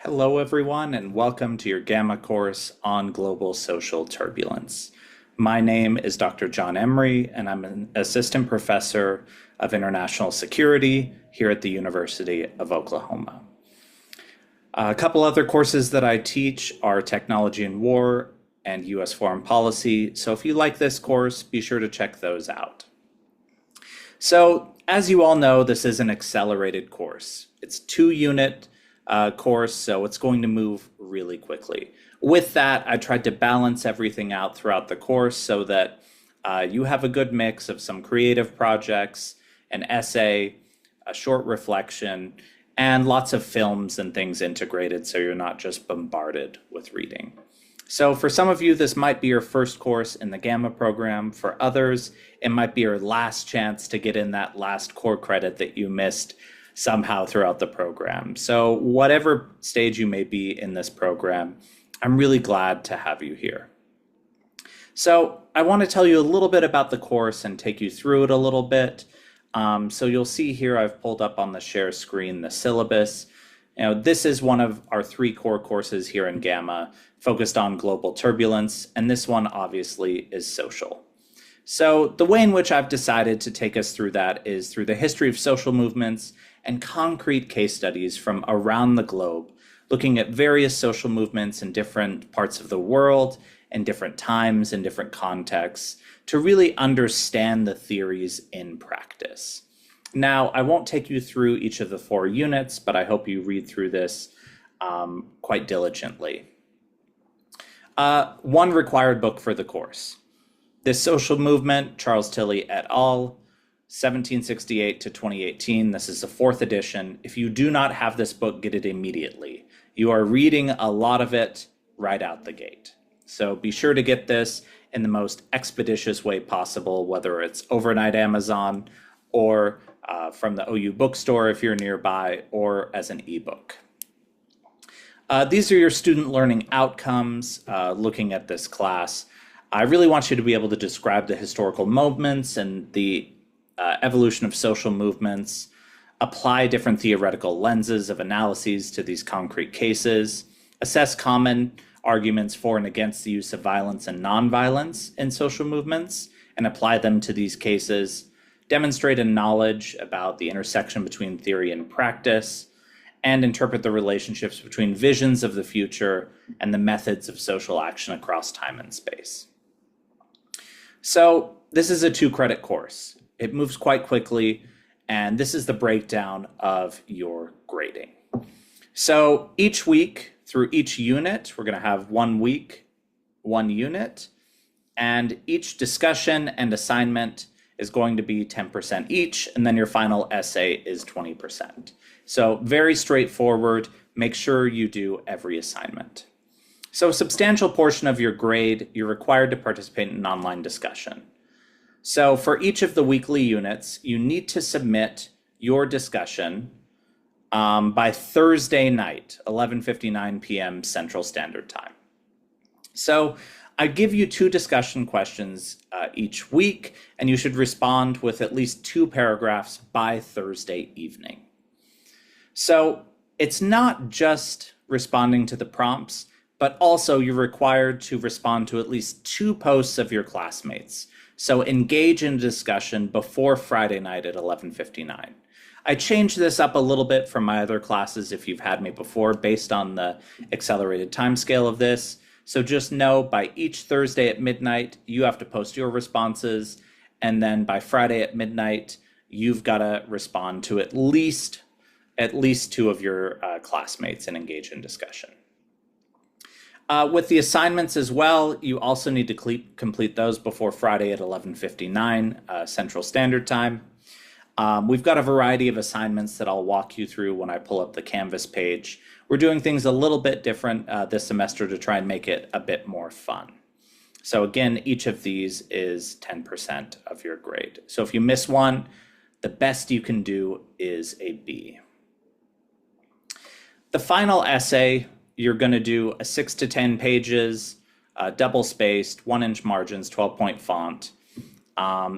Hello, everyone, and welcome to your Gamma course on global social turbulence. My name is Dr. John Emery, and I'm an assistant professor of international security here at the University of Oklahoma. A couple other courses that I teach are Technology and War and U.S. Foreign Policy, so if you like this course, be sure to check those out. So, as you all know, this is an accelerated course. It's 2-unit course, so it's going to move really quickly. With that, I tried to balance everything out throughout the course so that you have a good mix of some creative projects, an essay, a short reflection, and lots of films and things integrated so you're not just bombarded with reading. So for some of you, this might be your first course in the Gamma program. For others, it might be your last chance to get in that last core credit that you missed somehow throughout the program. So whatever stage you may be in this program, I'm really glad to have you here. So I want to tell you a little bit about the course and take you through it a little bit. So you'll see here I've pulled up on the share screen the syllabus. This is one of our 3 core courses here in Gamma, focused on global turbulence, and this one obviously is social. So the way in which I've decided to take us through that is through the history of social movements and concrete case studies from around the globe, looking at various social movements in different parts of the world and different times and different contexts to really understand the theories in practice. Now, I won't take you through each of the 4 units, but I hope you read through this quite diligently. One required book for the course. This Social Movement, Charles Tilly et al., 1768 to 2018. This is the 4th edition. If you do not have this book, get it immediately. You are reading a lot of it right out the gate. So be sure to get this in the most expeditious way possible, whether it's overnight Amazon or from the OU bookstore if you're nearby, or as an ebook. These are your student learning outcomes looking at this class. I really want you to be able to describe the historical moments and the evolution of social movements, apply different theoretical lenses of analyses to these concrete cases, assess common arguments for and against the use of violence and nonviolence in social movements, and apply them to these cases, demonstrate a knowledge about the intersection between theory and practice, and interpret the relationships between visions of the future and the methods of social action across time and space. So this is a 2-credit course. It moves quite quickly, and this is the breakdown of your grading. So each week, through each unit, we're going to have 1 week, 1 unit, and each discussion and assignment is going to be 10% each, and then your final essay is 20%. So very straightforward. Make sure you do every assignment. So a substantial portion of your grade, you're required to participate in an online discussion. So for each of the weekly units, you need to submit your discussion by Thursday night, 11:59 p.m. Central Standard Time. So I give you 2 discussion questions each week, and you should respond with at least 2 paragraphs by Thursday evening. So it's not just responding to the prompts, but also you're required to respond to at least 2 posts of your classmates. So engage in discussion before Friday night at 11:59. I changed this up a little bit from my other classes if you've had me before based on the accelerated timescale of this. So just know by each Thursday at midnight, you have to post your responses. And then by Friday at midnight, you've got to respond to at least 2 of your classmates and engage in discussion. With the assignments as well, you also need to complete those before Friday at 11:59 Central Standard Time. We've got a variety of assignments that I'll walk you through when I pull up the Canvas page. We're doing things a little bit different this semester to try and make it a bit more fun. So again, each of these is 10% of your grade. So if you miss one, the best you can do is a B. The final essay, you're going to do a 6 to 10 pages, double spaced, 1-inch margins, 12-point font.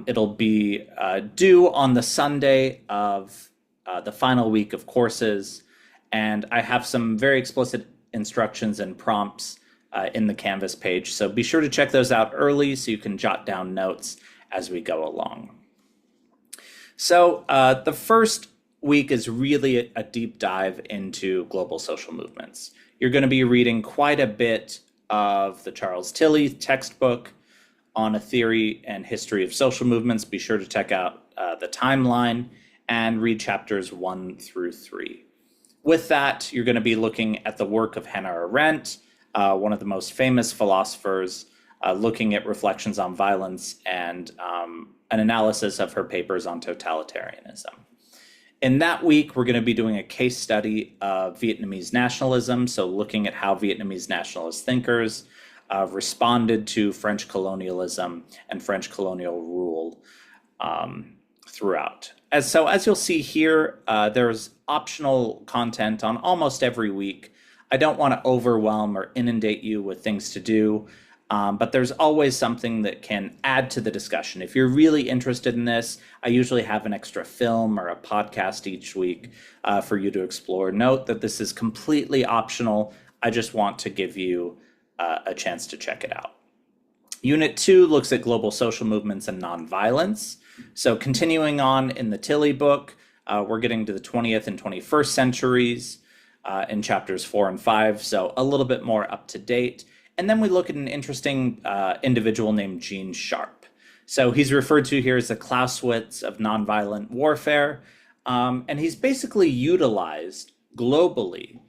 It'll be due on the Sunday of the final week of courses, And I have some very explicit instructions and prompts in the Canvas page. So be sure to check those out early so you can jot down notes as we go along. So the first week is really a deep dive into global social movements. You're going to be reading quite a bit of the Charles Tilly textbook on a theory and history of social movements. Be sure to check out the timeline and read chapters 1 through 3. With that, you're going to be looking at the work of Hannah Arendt, one of the most famous philosophers, looking at reflections on violence and an analysis of her papers on totalitarianism. In that week, we're going to be doing a case study of Vietnamese nationalism, so looking at how Vietnamese nationalist thinkers responded to French colonialism and French colonial rule throughout. As you'll see here, there's optional content on almost every week. I don't want to overwhelm or inundate you with things to do, but there's always something that can add to the discussion. If you're really interested in this, I usually have an extra film or a podcast each week for you to explore. Note that this is completely optional. I just want to give you a chance to check it out. Unit 2 looks at global social movements and nonviolence. So continuing on in the Tilly book, we're getting to the 20th and 21st centuries in chapters 4 and 5, so a little bit more up to date. And then we look at an interesting individual named Gene Sharp. So he's referred to here as the Clausewitz of nonviolent warfare, and he's basically utilized globally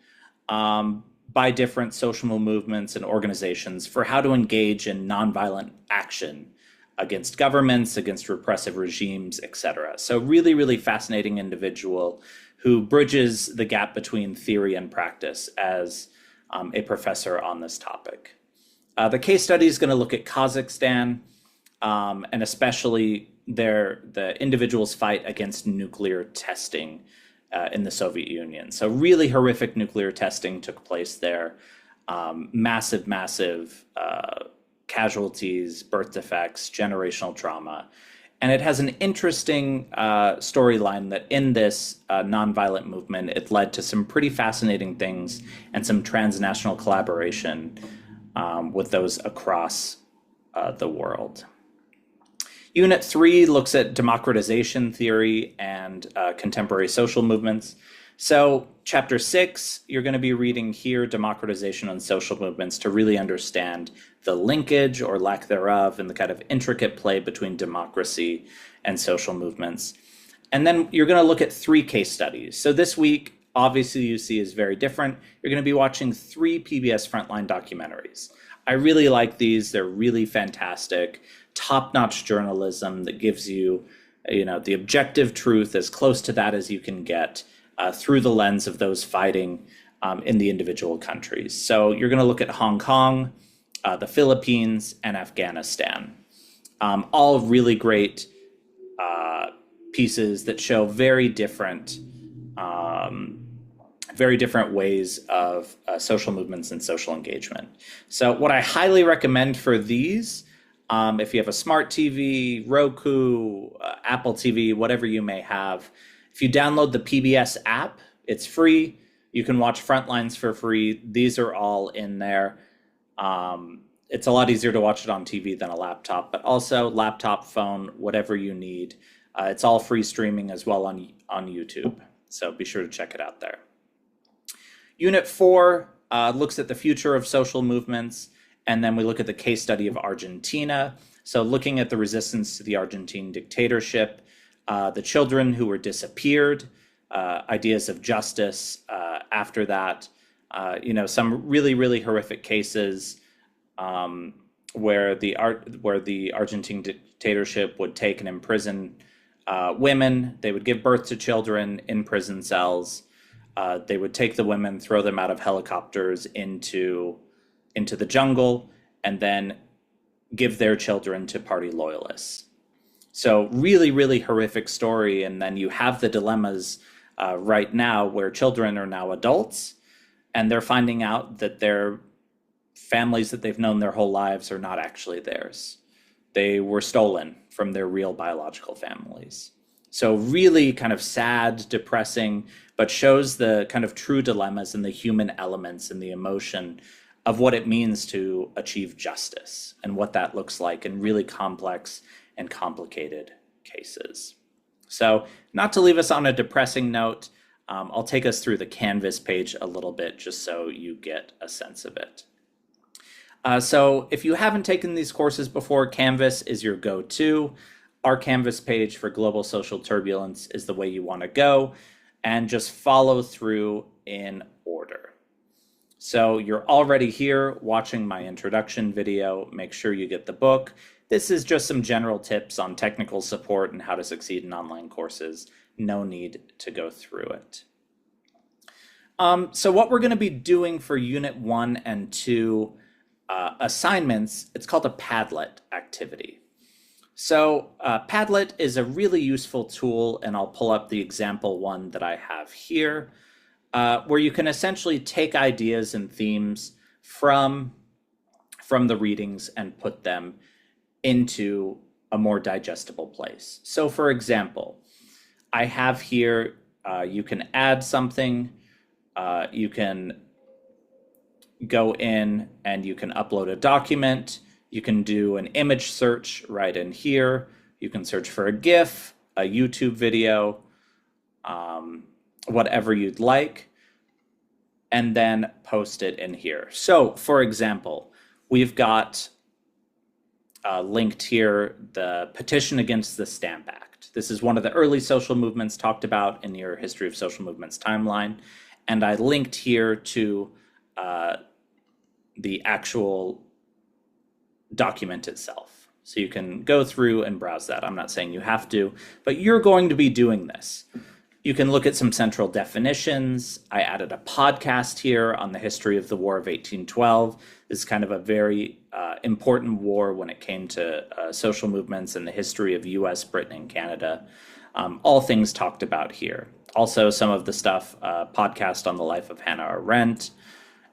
by different social movements and organizations for how to engage in nonviolent action against governments, against repressive regimes, etc. So really, really fascinating individual who bridges the gap between theory and practice as a professor on this topic. The case study is going to look at Kazakhstan and especially the individual's fight against nuclear testing in the Soviet Union. So really horrific nuclear testing took place there. Massive casualties, birth defects, generational trauma. And it has an interesting storyline that in this nonviolent movement, it led to some pretty fascinating things and some transnational collaboration with those across the world. Unit 3 looks at democratization theory and contemporary social movements. So chapter 6, you're going to be reading here, Democratization and Social Movements, to really understand the linkage or lack thereof and the kind of intricate play between democracy and social movements. And then you're going to look at 3 case studies. So this week, obviously you see is very different. You're going to be watching 3 PBS Frontline documentaries. I really like these. They're really fantastic, top-notch journalism that gives you, the objective truth, as close to that as you can get, through the lens of those fighting in the individual countries. So you're going to look at Hong Kong, the Philippines, and Afghanistan. All really great pieces that show very different ways of social movements and social engagement. So what I highly recommend for these, if you have a smart TV, Roku, Apple TV, whatever you may have, if you download the PBS app, it's free. You can watch Frontlines for free. These are all in there. It's a lot easier to watch it on TV than a laptop, but also laptop, phone, whatever you need. It's all free streaming as well on YouTube. So be sure to check it out there. Unit 4 looks at the future of social movements, and then we look at the case study of Argentina. So looking at the resistance to the Argentine dictatorship, the children who were disappeared, ideas of justice after that, some really, really horrific cases where the Argentine dictatorship would take and imprison women. They would give birth to children in prison cells. They would take the women, throw them out of helicopters into the jungle, and then give their children to party loyalists. So really, really horrific story. And then you have the dilemmas right now where children are now adults and they're finding out that their families that they've known their whole lives are not actually theirs. They were stolen from their real biological families. So really kind of sad, depressing, but shows the kind of true dilemmas and the human elements and the emotion of what it means to achieve justice and what that looks like in really complex and complicated cases. So not to leave us on a depressing note, I'll take us through the Canvas page a little bit just so you get a sense of it. So if you haven't taken these courses before, Canvas is your go-to. Our Canvas page for Global Social Turbulence is the way you want to go, and just follow through in order. So you're already here watching my introduction video. Make sure you get the book. This is just some general tips on technical support and how to succeed in online courses. No need to go through it. So what we're going to be doing for Unit 1 and 2 assignments, it's called a Padlet activity. So Padlet is a really useful tool, and I'll pull up the example one that I have here, where you can essentially take ideas and themes from the readings and put them into a more digestible place. So for example, I have here, you can add something, you can go in and you can upload a document, you can do an image search right in here, you can search for a GIF, a YouTube video, whatever you'd like, and then post it in here. So for example, we've got linked here the petition against the Stamp Act. This is one of the early social movements talked about in your History of Social Movements timeline. And I linked here to the actual document itself. So you can go through and browse that. I'm not saying you have to, but you're going to be doing this. You can look at some central definitions. I added a podcast here on the history of the War of 1812. This is kind of a very important war when it came to social movements and the history of US, Britain, and Canada. All things talked about here. Also some of the stuff, podcast on the life of Hannah Arendt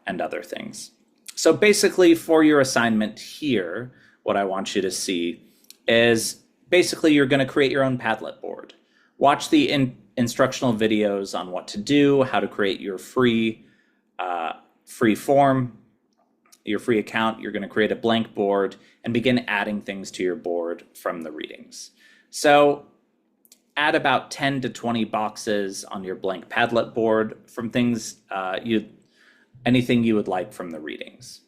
and other things. So basically for your assignment here, what I want you to see is basically you're going to create your own Padlet board. Watch the instructional videos on what to do, how to create your free form, your free account. You're going to create a blank board and begin adding things to your board from the readings. So add about 10 to 20 boxes on your blank Padlet board from things anything you would like from the readings.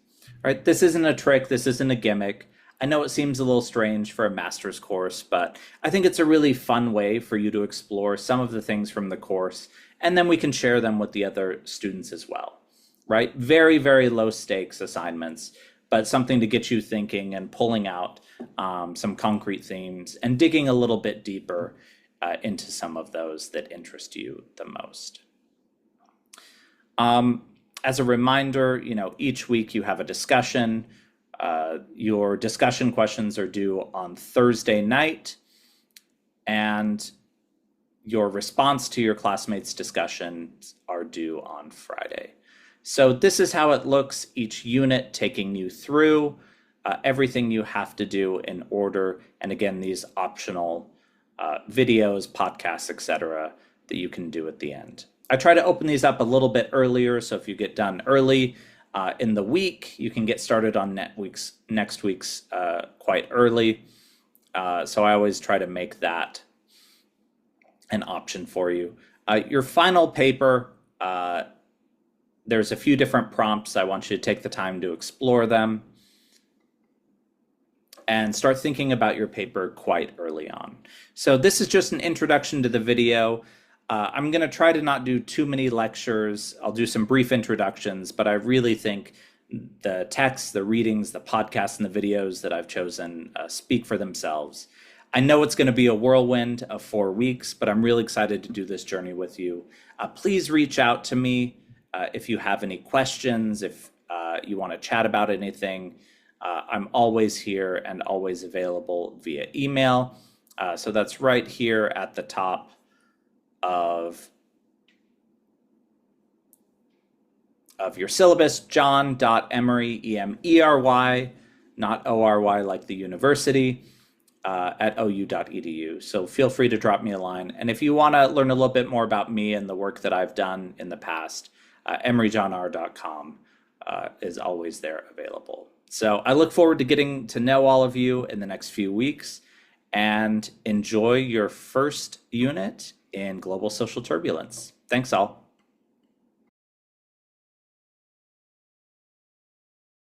All right, this isn't a trick, this isn't a gimmick. I know it seems a little strange for a master's course, but I think it's a really fun way for you to explore some of the things from the course, and then we can share them with the other students as well, right? Very, very low stakes assignments, but something to get you thinking and pulling out some concrete themes and digging a little bit deeper into some of those that interest you the most. As a reminder, each week you have a discussion. Your discussion questions are due on Thursday night, and your response to your classmates' discussions are due on Friday. So this is how it looks, each unit taking you through everything you have to do in order. And again, these optional videos, podcasts, etc., that you can do at the end. I try to open these up a little bit earlier, so if you get done early in the week, you can get started on next week's quite early. So I always try to make that an option for you. Your final paper, there's a few different prompts. I want you to take the time to explore them and start thinking about your paper quite early on. So this is just an introduction to the video. I'm going to try to not do too many lectures. I'll do some brief introductions, but I really think the texts, the readings, the podcasts, and the videos that I've chosen speak for themselves. I know it's going to be a whirlwind of 4 weeks, but I'm really excited to do this journey with you. Please reach out to me if you have any questions, if you want to chat about anything. I'm always here and always available via email. So that's right here at the top of your syllabus, john.emery, E-M-E-R-Y, not O-R-Y like the university, at ou.edu. So feel free to drop me a line. And if you want to learn a little bit more about me and the work that I've done in the past, emeryjohnr.com is always there available. So I look forward to getting to know all of you in the next few weeks, and enjoy your first unit in Global Social Turbulence. Thanks all.